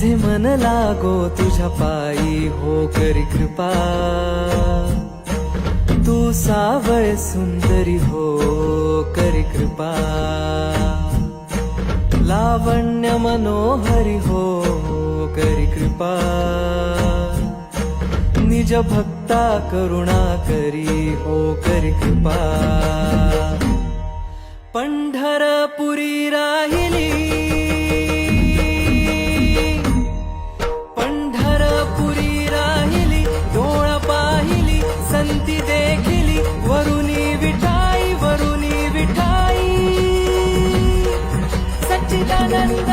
माझे मन लागो तुझ्या पायी, हो करी कृपा. तू सावळ सुंदरी, हो करी कृपा. लावण्य मनोहरी, हो करी कृपा. निज भक्ता करुणा करी, हो करी कृपा. पंढरपुरी राहिली, पंढरपुरी राहिली, डोळ पाहिली संती देखिली, वरुणी विठाई, वरुणी विठाई. सच्चिदानंद